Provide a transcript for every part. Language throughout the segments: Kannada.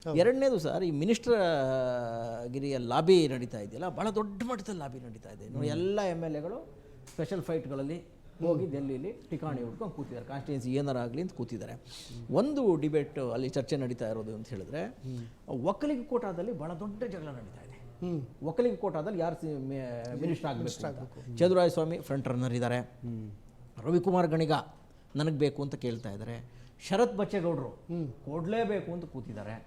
ಎರಡನೇದು ಸರ್, ಈ ಮಿನಿಸ್ಟರ್ ಗಿರಿಯ ಲಾಬಿ ನಡೀತಾ ಇದೆಯಲ್ಲ, ಭಾಳ ದೊಡ್ಡ ಮಟ್ಟದಲ್ಲಿ ಲಾಬಿ ನಡೀತಾ ಇದೆ ನೋಡಿ. ಎಲ್ಲ MLAಗಳು ಸ್ಪೆಷಲ್ ಫ್ಲೈಟ್ಗಳಲ್ಲಿ ಹೋಗಿ ಡೆಲ್ಲಿಲಿ ಠಿಕಾಣಿ ಹುಡ್ಕೊಂಡು ಕೂತಿದ್ದಾರೆ, ಕಾನ್ಸ್ಟಿಟ್ಯೂನ್ಸಿ ಏನಾರ ಆಗಲಿ ಅಂತ ಕೂತಿದ್ದಾರೆ. ಒಂದು ಡಿಬೇಟ್ ಅಲ್ಲಿ ಚರ್ಚೆ ನಡೀತಾ ಇರೋದು ಅಂತ ಹೇಳಿದ್ರೆ, ಒಕ್ಕಲಿಗ ಕೋಟಾದಲ್ಲಿ ಭಾಳ ದೊಡ್ಡ ಜಗಳ ನಡೀತಾ ಇದೆ. ಒಕ್ಕಲಿಗ ಕೋಟಾದಲ್ಲಿ ಯಾರು ಮಿನಿಸ್ಟರ್ ಆಗಬೇಕು? ಚಂದ್ರರಾಯ ಸ್ವಾಮಿ ಫ್ರಂಟ್ ರನ್ನರ್ ಇದ್ದಾರೆ, ರವಿಕುಮಾರ್ ಗಣಿಗ ನನಗೆ ಬೇಕು ಅಂತ ಕೇಳ್ತಾ ಇದ್ದಾರೆ, ಶರತ್ ಬಚ್ಚೇಗೌಡರು ಕೊಡಲೇಬೇಕು ಅಂತ ಕೂತಿದ್ದಾರೆ,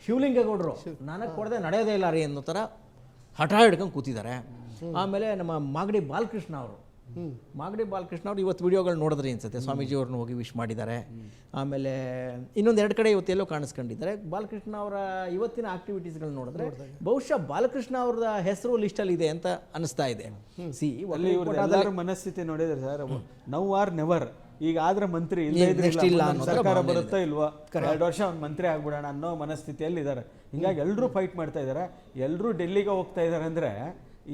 ಶಿವಲಿಂಗೇಗೌಡರು ನನಗೆ ಕೊಡದೆ ನಡೆಯೋದೇ ಇಲ್ಲ ರೀ ಅನ್ನೋ ಥರ ಹಠ ಹಿಡ್ಕೊಂಡು ಕೂತಿದ್ದಾರೆ. ಆಮೇಲೆ ನಮ್ಮ ಮಾಗಡಿ ಬಾಲಕೃಷ್ಣ ಅವರು ಇವತ್ತು ವಿಡಿಯೋಗಳು ನೋಡಿದ್ರಿ ಅನ್ಸುತ್ತೆ, ಸ್ವಾಮೀಜಿಯವ್ರನ್ನ ಹೋಗಿ ವಿಶ್ ಮಾಡಿದ್ದಾರೆ. ಆಮೇಲೆ ಇನ್ನೊಂದು ಎರಡು ಕಡೆ ಇವತ್ತೆಲ್ಲೋ ಕಾಣಿಸ್ಕೊಂಡಿದ್ದಾರೆ. ಬಾಲಕೃಷ್ಣ ಅವರ ಇವತ್ತಿನ ಆಕ್ಟಿವಿಟೀಸ್ಗಳು ನೋಡಿದ್ರೆ ಬಹುಶಃ ಬಾಲಕೃಷ್ಣ ಅವ್ರದ ಹೆಸರು ಲಿಸ್ಟಲ್ಲಿ ಇದೆ ಅಂತ ಅನಿಸ್ತಾ ಇದೆ. ಮನಸ್ಥಿತಿ ನೋಡಿದ್ರೆ ಸರ್, ನೌ ಆರ್ ನೆವರ್. ಈಗ ಆದ್ರೆ ಮಂತ್ರಿ ಇಲ್ಲ, ಸರ್ಕಾರ ಬರುತ್ತಾ ಇಲ್ವಾ, 2 ವರ್ಷ ಒಂದು ಮಂತ್ರಿ ಆಗ್ಬಿಡೋಣ ಅನ್ನೋ ಮನಸ್ಥಿತಿಯಲ್ಲಿ ಇದ್ದಾರೆ. ಹಿಂಗಾಗಿ ಎಲ್ಲರೂ ಫೈಟ್ ಮಾಡ್ತಾ ಇದ್ದಾರೆ, ಎಲ್ಲರೂ ಡೆಲ್ಲಿಗೆ ಹೋಗ್ತಾ ಇದ್ದಾರೆ. ಅಂದ್ರೆ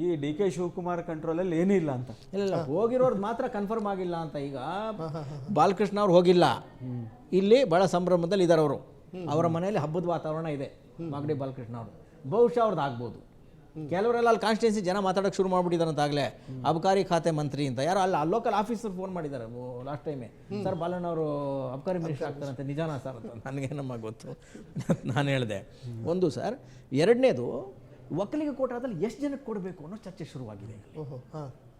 ಈ DK ಶಿವಕುಮಾರ್ ಕಂಟ್ರೋಲಲ್ಲಿ ಏನೂ ಇಲ್ಲ ಅಂತ. ಇಲ್ಲ, ಹೋಗಿರೋದು ಮಾತ್ರ ಕನ್ಫರ್ಮ್ ಆಗಿಲ್ಲ ಅಂತ. ಈಗ ಬಾಲಕೃಷ್ಣ ಅವ್ರು ಹೋಗಿಲ್ಲ, ಇಲ್ಲಿ ಭಾಳ ಸಂಭ್ರಮದಲ್ಲಿ ಇದ್ದಾರೆ ಅವರು. ಅವರ ಮನೆಯಲ್ಲಿ ಹಬ್ಬದ ವಾತಾವರಣ ಇದೆ. ಮಾಗಡಿ ಬಾಲಕೃಷ್ಣ ಅವರು ಬಹುಶಃ ಅವ್ರದ್ದು ಆಗ್ಬೋದು. ಕೆಲವರೆಲ್ಲ ಅಲ್ಲಿ ಕಾನ್ಸ್ಟಿಟ್ಯೂನ್ಸಿ ಜನ ಮಾತಾಡೋಕ್ಕೆ ಶುರು ಮಾಡಿಬಿಟ್ಟಿದ್ದಾರೆ ಅಂತಾಗಲೇ. ಅಬಕಾರಿ ಖಾತೆ ಮಂತ್ರಿ ಅಂತ ಯಾರೋ ಅಲ್ಲ ಲೋಕಲ್ ಆಫೀಸರ್ ಫೋನ್ ಮಾಡಿದ್ದಾರೆ ಲಾಸ್ಟ್ ಟೈಮೇ, ಸರ್ ಬಾಲಣ್ಣ ಅವರು ಅಬಕಾರಿ ಮಿನಿಸ್ಟರ್ ಆಗ್ತಾರಂತೆ, ನಿಜಾನಾ ಸರ್ ಅಂತ. ನನಗೇನಮ್ಮ ಗೊತ್ತು, ನಾನು ಹೇಳಿದೆ. ಒಂದು ಸರ್. ಎರಡನೇದು, ಒಕ್ಕಲಿಗ ಕೋಟಾದಲ್ಲಿ ಎಷ್ಟು ಜನಕ್ಕೆ ಕೊಡಬೇಕು ಅನ್ನೋ ಚರ್ಚೆ ಶುರುವಾಗಿದೆ.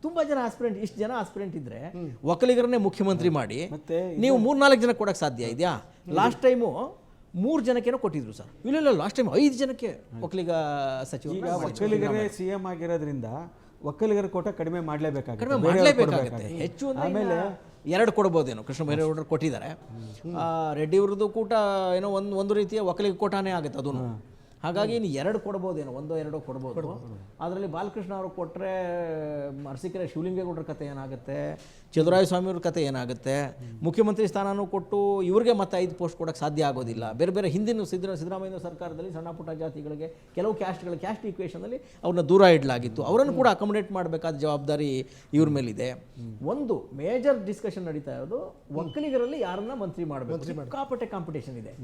ತುಂಬ ಜನ ಆಸ್ಪಿರೆಂಟ್, ಇಷ್ಟು ಜನ ಆಸ್ಪಿರೆಂಟ್ ಇದ್ದರೆ ಒಕ್ಕಲಿಗರನ್ನೇ ಮುಖ್ಯಮಂತ್ರಿ ಮಾಡಿ ನೀವು 3-4 ಜನಕ್ಕೆ ಕೊಡೋಕ್ಕೆ ಸಾಧ್ಯ ಇದೆಯಾ? ಲಾಸ್ಟ್ ಟೈಮು 3 ಜನಕ್ಕೇನೋ ಕೊಟ್ಟಿದ್ರು ಸರ್. ಇಲ್ಲ, ಲಾಸ್ಟ್ ಟೈಮ್ 5 ಜನಕ್ಕೆ ಒಕ್ಕಲಿಗ ಸಚಿವರು. ಈಗ ಒಕ್ಕಲಿಗರೇ CM ಆಗಿರೋದ್ರಿಂದ ಒಕ್ಕಲಿಗರ ಕೋಟ ಕಡಿಮೆ ಮಾಡಲೇಬೇಕಾಗುತ್ತೆ. ಹೆಚ್ಚು ಆಮೇಲೆ 2 ಕೊಡ್ಬೋದೇನೋ. ಕೃಷ್ಣ ಬೈರೇಗೌಡರು ಕೊಟ್ಟಿದ್ದಾರೆ. ರೆಡ್ಡಿ ಅವ್ರದ್ದು ಕೂಟ ಏನೋ ಒಂದು ರೀತಿಯ ಒಕ್ಕಲಿಗ ಕೋಟಾನೇ ಆಗುತ್ತೆ ಅದೂ. ಹಾಗಾಗಿ ಇನ್ನು 2 ಕೊಡ್ಬೋದೇನೋ, 1-2 ಕೊಡ್ಬೋದು. ಅದರಲ್ಲಿ ಬಾಲಕೃಷ್ಣ ಅವರು ಕೊಟ್ಟರೆ ಅರಸೀಕೆರೆ ಶಿವಲಿಂಗೇಗೌಡರ ಕತೆ ಏನಾಗುತ್ತೆ, ಚಂದ್ರರಾಯ ಸ್ವಾಮಿಯವ್ರ ಕತೆ ಏನಾಗುತ್ತೆ? ಮುಖ್ಯಮಂತ್ರಿ ಸ್ಥಾನನೂ ಕೊಟ್ಟು ಇವ್ರಿಗೆ ಮತ್ತೆ 5 ಪೋಸ್ಟ್ ಕೊಡೋಕ್ಕೆ ಸಾಧ್ಯ ಆಗೋದಿಲ್ಲ. ಬೇರೆ ಬೇರೆ ಹಿಂದಿನ ಸಿದ್ದರಾಮಯ್ಯ ಸರ್ಕಾರದಲ್ಲಿ ಸಣ್ಣ ಪುಟ್ಟ ಜಾತಿಗಳಿಗೆ ಕೆಲವು ಕ್ಯಾಸ್ಟ್ ಈಕ್ವೇಷನಲ್ಲಿ ಅವ್ರನ್ನ ದೂರ ಇಡಲಾಗಿತ್ತು. ಅವರನ್ನು ಕೂಡ ಅಕಾಮಡೇಟ್ ಮಾಡಬೇಕಾದ ಜವಾಬ್ದಾರಿ ಇವ್ರ ಮೇಲಿದೆ. ಒಂದು ಮೇಜರ್ ಡಿಸ್ಕಷನ್ ನಡೀತಾ ಇರೋದು ಒಕ್ಕಲಿಗರಲ್ಲಿ ಯಾರನ್ನ ಮಂತ್ರಿ ಮಾಡಬೇಕು. ಸಿಕ್ಕಾಪಟ್ಟೆ ಕಾಂಪಿಟೇಷನ್ ಇದೆ.